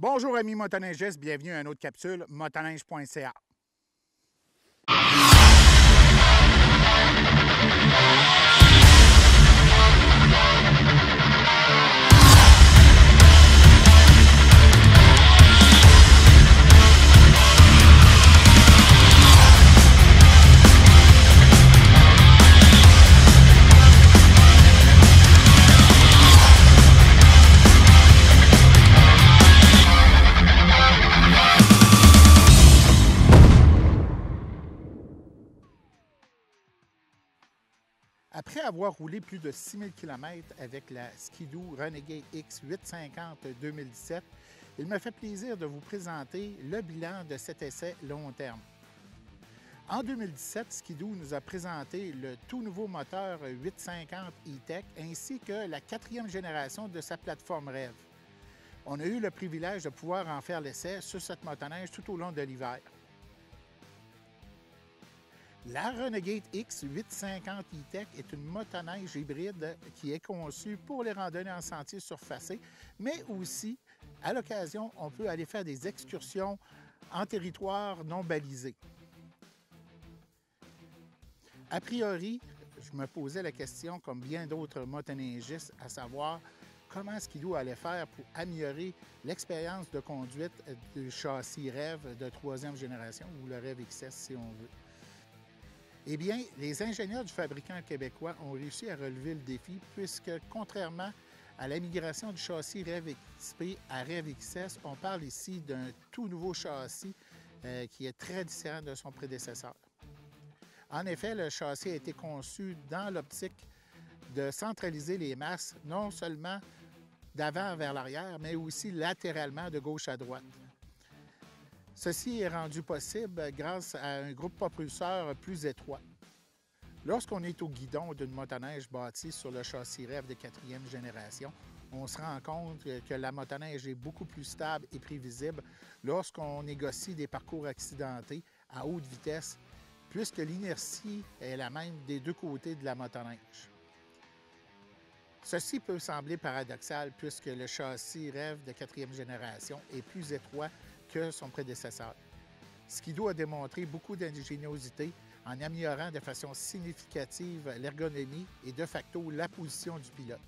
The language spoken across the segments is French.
Bonjour amis motoneigistes, bienvenue à une autre capsule motoneige.ca. Après avoir roulé plus de 6000 km avec la Ski-Doo Renegade X 850 2017, il me fait plaisir de vous présenter le bilan de cet essai long terme. En 2017, Ski-Doo nous a présenté le tout nouveau moteur 850 E-Tech ainsi que la 4e génération de sa plateforme Rêve. On a eu le privilège de pouvoir en faire l'essai sur cette motoneige tout au long de l'hiver. La Renegade X 850 E-Tech est une motoneige hybride qui est conçue pour les randonnées en sentier surfacé, mais aussi, à l'occasion, on peut aller faire des excursions en territoire non balisé. A priori, je me posais la question, comme bien d'autres motoneigistes, à savoir comment Ski-Doo allait faire pour améliorer l'expérience de conduite du châssis Rêve de 3e génération, ou le Rêve XS si on veut. Eh bien, les ingénieurs du fabricant québécois ont réussi à relever le défi puisque, contrairement à la migration du châssis Rêve XP à Rêve XS, on parle ici d'un tout nouveau châssis qui est très différent de son prédécesseur. En effet, le châssis a été conçu dans l'optique de centraliser les masses, non seulement d'avant vers l'arrière, mais aussi latéralement de gauche à droite. Ceci est rendu possible grâce à un groupe propulseur plus étroit. Lorsqu'on est au guidon d'une motoneige bâtie sur le châssis Rêve de 4e génération, on se rend compte que la motoneige est beaucoup plus stable et prévisible lorsqu'on négocie des parcours accidentés à haute vitesse, puisque l'inertie est la même des deux côtés de la motoneige. Ceci peut sembler paradoxal puisque le châssis Rêve de 4e génération est plus étroit que son prédécesseur. Ski-Doo a démontré beaucoup d'ingéniosité en améliorant de façon significative l'ergonomie et de facto la position du pilote.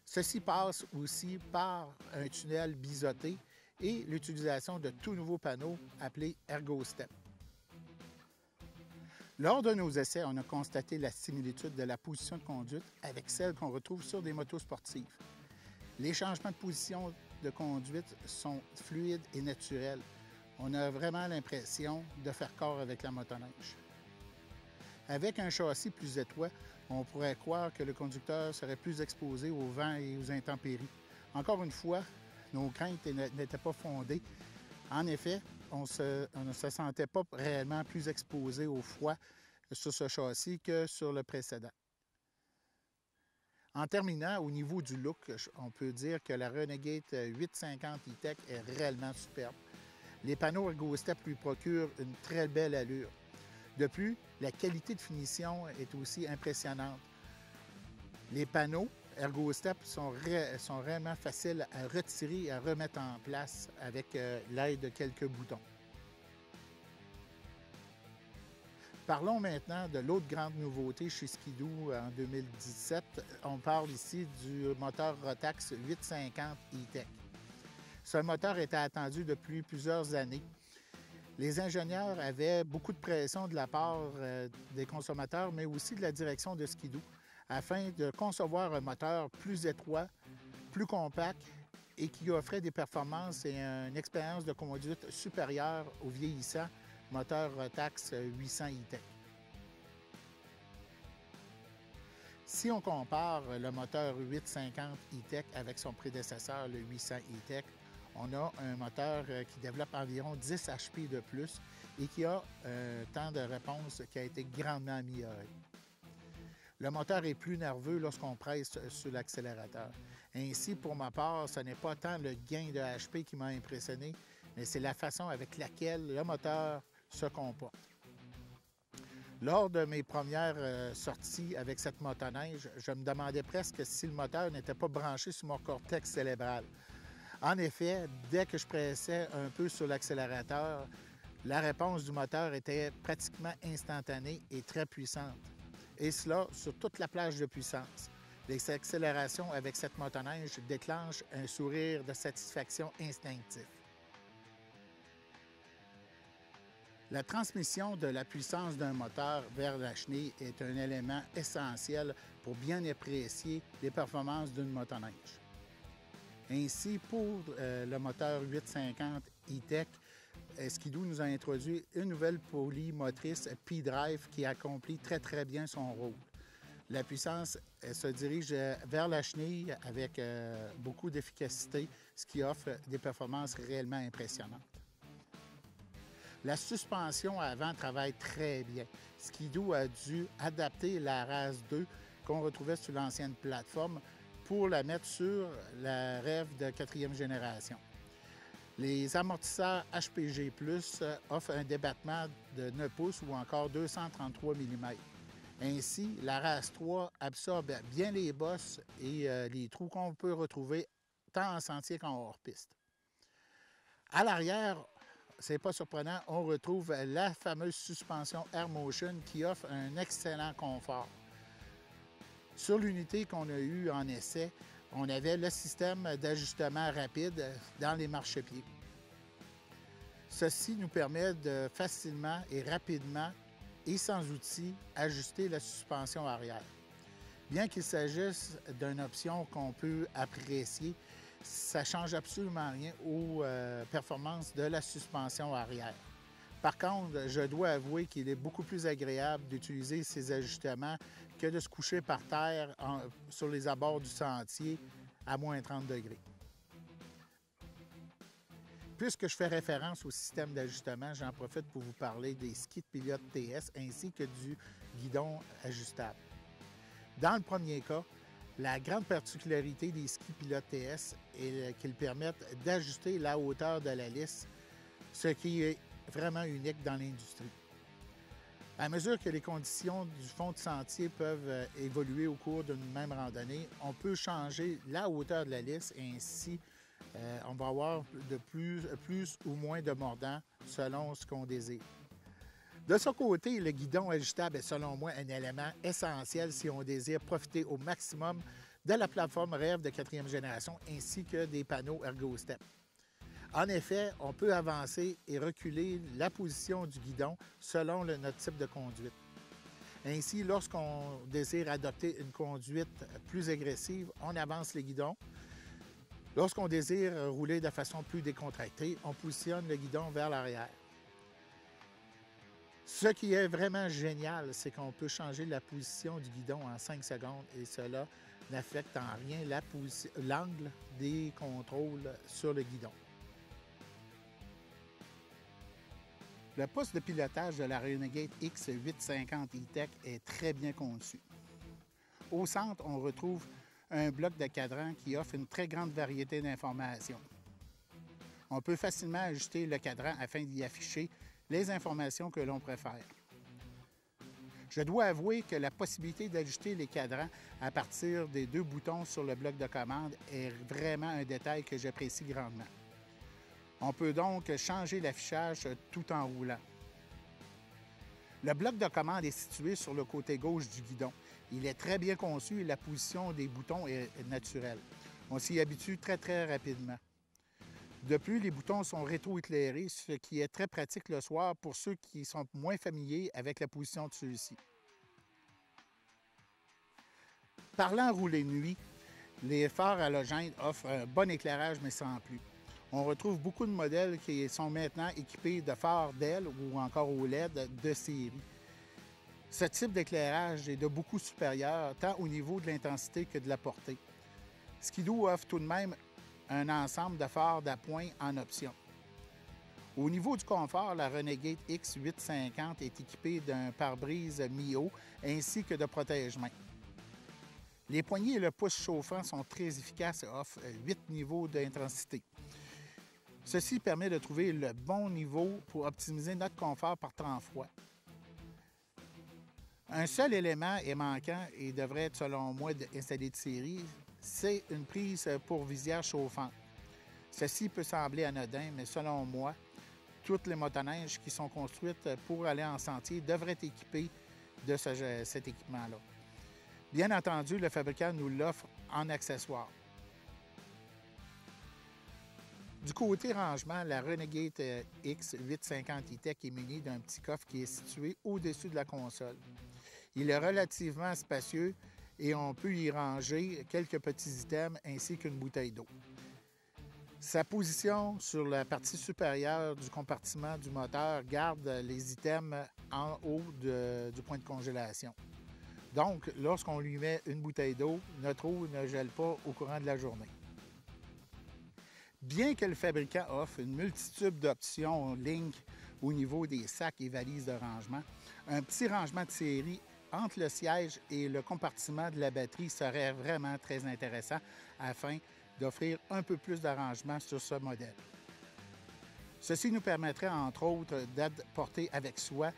Ceci passe aussi par un tunnel biseauté et l'utilisation de tout nouveaux panneaux appelés ErgoStep. Lors de nos essais, on a constaté la similitude de la position de conduite avec celle qu'on retrouve sur des motos sportives. Les changements de position de conduite sont fluides et naturels. On a vraiment l'impression de faire corps avec la motoneige. Avec un châssis plus étroit, on pourrait croire que le conducteur serait plus exposé au vent et aux intempéries. Encore une fois, nos craintes n'étaient pas fondées. En effet, on ne se sentait pas réellement plus exposé au froid sur ce châssis que sur le précédent. En terminant, au niveau du look, on peut dire que la Renegade 850 E-Tech est réellement superbe. Les panneaux ErgoStep lui procurent une très belle allure. De plus, la qualité de finition est aussi impressionnante. Les panneaux ErgoStep sont vraiment faciles à retirer et à remettre en place avec l'aide de quelques boutons. Parlons maintenant de l'autre grande nouveauté chez Ski-Doo en 2017. On parle ici du moteur Rotax 850 E-Tech. Ce moteur était attendu depuis plusieurs années. Les ingénieurs avaient beaucoup de pression de la part des consommateurs, mais aussi de la direction de Ski-Doo, afin de concevoir un moteur plus étroit, plus compact et qui offrait des performances et une expérience de conduite supérieure au vieillissant moteur Rotax 800 E-Tech. Si on compare le moteur 850 E-Tech avec son prédécesseur, le 800 E-Tech, on a un moteur qui développe environ 10 HP de plus et qui a un temps de réponse qui a été grandement amélioré. Le moteur est plus nerveux lorsqu'on presse sur l'accélérateur. Ainsi, pour ma part, ce n'est pas tant le gain de HP qui m'a impressionné, mais c'est la façon avec laquelle le moteur se comporte. Lors de mes premières sorties avec cette motoneige, je me demandais presque si le moteur n'était pas branché sur mon cortex cérébral. En effet, dès que je pressais un peu sur l'accélérateur, la réponse du moteur était pratiquement instantanée et très puissante. Et cela sur toute la plage de puissance. Les accélérations avec cette motoneige déclenchent un sourire de satisfaction instinctif. La transmission de la puissance d'un moteur vers la chenille est un élément essentiel pour bien apprécier les performances d'une motoneige. Ainsi, pour le moteur 850 E-Tech, Ski-Doo nous a introduit une nouvelle poulie motrice P-Drive qui accomplit très bien son rôle. La puissance se dirige vers la chenille avec beaucoup d'efficacité, ce qui offre des performances réellement impressionnantes. La suspension avant travaille très bien. Ski-Doo a dû adapter la RAS 2 qu'on retrouvait sur l'ancienne plateforme pour la mettre sur la REV de 4e génération. Les amortisseurs HPG+, offrent un débattement de 9 pouces ou encore 233 mm. Ainsi, la RAS 3 absorbe bien les bosses et les trous qu'on peut retrouver tant en sentier qu'en hors-piste. À l'arrière, c'est pas surprenant, on retrouve la fameuse suspension AirMotion qui offre un excellent confort. Sur l'unité qu'on a eue en essai, on avait le système d'ajustement rapide dans les marchepieds. Ceci nous permet de facilement et rapidement et sans outils ajuster la suspension arrière. Bien qu'il s'agisse d'une option qu'on peut apprécier, ça ne change absolument rien aux performances de la suspension arrière. Par contre, je dois avouer qu'il est beaucoup plus agréable d'utiliser ces ajustements que de se coucher par terre sur les abords du sentier à moins 30 degrés. Puisque je fais référence au système d'ajustement, j'en profite pour vous parler des skis de pilote TS ainsi que du guidon ajustable. Dans le premier cas, la grande particularité des skis pilote TS est qu'ils permettent d'ajuster la hauteur de la lisse, ce qui est vraiment unique dans l'industrie. À mesure que les conditions du fond de sentier peuvent évoluer au cours d'une même randonnée, on peut changer la hauteur de la lisse et ainsi on va avoir de plus ou moins de mordant selon ce qu'on désire. De ce côté, le guidon ajustable est selon moi un élément essentiel si on désire profiter au maximum de la plateforme REV de 4e génération ainsi que des panneaux ErgoStep. En effet, on peut avancer et reculer la position du guidon selon notre type de conduite. Ainsi, lorsqu'on désire adopter une conduite plus agressive, on avance le guidon. Lorsqu'on désire rouler de façon plus décontractée, on positionne le guidon vers l'arrière. Ce qui est vraiment génial, c'est qu'on peut changer la position du guidon en 5 secondes et cela n'affecte en rien l'angle des contrôles sur le guidon. Le poste de pilotage de la Renegade X850 E-Tech est très bien conçu. Au centre, on retrouve un bloc de cadran qui offre une très grande variété d'informations. On peut facilement ajuster le cadran afin d'y afficher les informations que l'on préfère. Je dois avouer que la possibilité d'ajuster les cadrans à partir des 2 boutons sur le bloc de commande est vraiment un détail que j'apprécie grandement. On peut donc changer l'affichage tout en roulant. Le bloc de commande est situé sur le côté gauche du guidon. Il est très bien conçu et la position des boutons est naturelle. On s'y habitue très rapidement. De plus, les boutons sont rétro-éclairés, ce qui est très pratique le soir pour ceux qui sont moins familiers avec la position de ceux-ci. Parlant rouler nuit, les phares halogènes offrent un bon éclairage, mais sans plus. On retrouve beaucoup de modèles qui sont maintenant équipés de phares d'ailes ou encore au LED de série. Ce type d'éclairage est de beaucoup supérieur, tant au niveau de l'intensité que de la portée. Ski-Doo offre tout de même un ensemble de phares d'appoint en option. Au niveau du confort, la Renegade X850 est équipée d'un pare-brise mi-haut ainsi que de protège-mains. Les poignées et le pouce chauffant sont très efficaces et offrent 8 niveaux d'intensité. Ceci permet de trouver le bon niveau pour optimiser notre confort par temps froid. Un seul élément est manquant et devrait être, selon moi, installé de série, c'est une prise pour visière chauffante. Ceci peut sembler anodin, mais selon moi, toutes les motoneiges qui sont construites pour aller en sentier devraient être équipées de cet équipement-là. Bien entendu, le fabricant nous l'offre en accessoire. Du côté rangement, la Renegade X 850 E-Tech est munie d'un petit coffre qui est situé au-dessus de la console. Il est relativement spacieux et on peut y ranger quelques petits items ainsi qu'une bouteille d'eau. Sa position sur la partie supérieure du compartiment du moteur garde les items en haut du point de congélation. Donc, lorsqu'on lui met une bouteille d'eau, notre eau ne gèle pas au courant de la journée. Bien que le fabricant offre une multitude d'options Link au niveau des sacs et valises de rangement, un petit rangement de série entre le siège et le compartiment de la batterie serait vraiment très intéressant afin d'offrir un peu plus d'arrangement sur ce modèle. Ceci nous permettrait entre autres d'apporter avec soi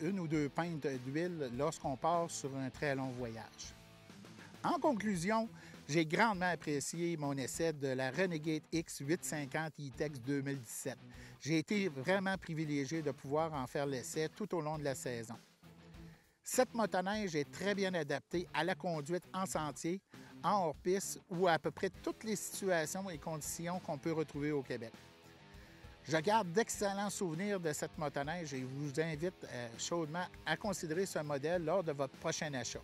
une ou deux pintes d'huile lorsqu'on part sur un très long voyage. En conclusion, j'ai grandement apprécié mon essai de la Renegade X 850 E-Tech 2017. J'ai été vraiment privilégié de pouvoir en faire l'essai tout au long de la saison. Cette motoneige est très bien adaptée à la conduite en sentier, en hors-piste ou à peu près toutes les situations et conditions qu'on peut retrouver au Québec. Je garde d'excellents souvenirs de cette motoneige et vous invite chaudement à considérer ce modèle lors de votre prochain achat.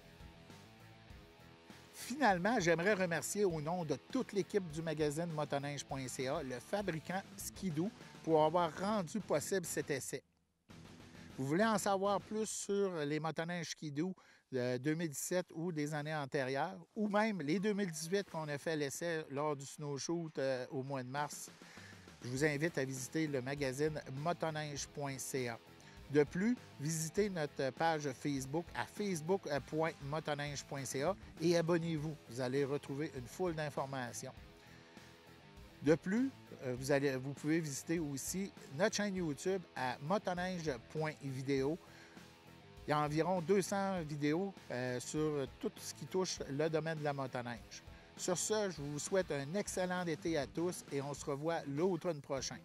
Finalement, j'aimerais remercier au nom de toute l'équipe du magazine motoneige.ca le fabricant Ski-Doo pour avoir rendu possible cet essai. Vous voulez en savoir plus sur les motoneiges Ski-Doo de 2017 ou des années antérieures, ou même les 2018 qu'on a fait l'essai lors du snowshoot au mois de mars, je vous invite à visiter le magazine motoneige.ca. De plus, visitez notre page Facebook à facebook.motoneige.ca et abonnez-vous. Vous allez retrouver une foule d'informations. De plus, vous pouvez visiter aussi notre chaîne YouTube à motoneige.video. Il y a environ 200 vidéos sur tout ce qui touche le domaine de la motoneige. Sur ce, je vous souhaite un excellent été à tous et on se revoit l'automne prochain.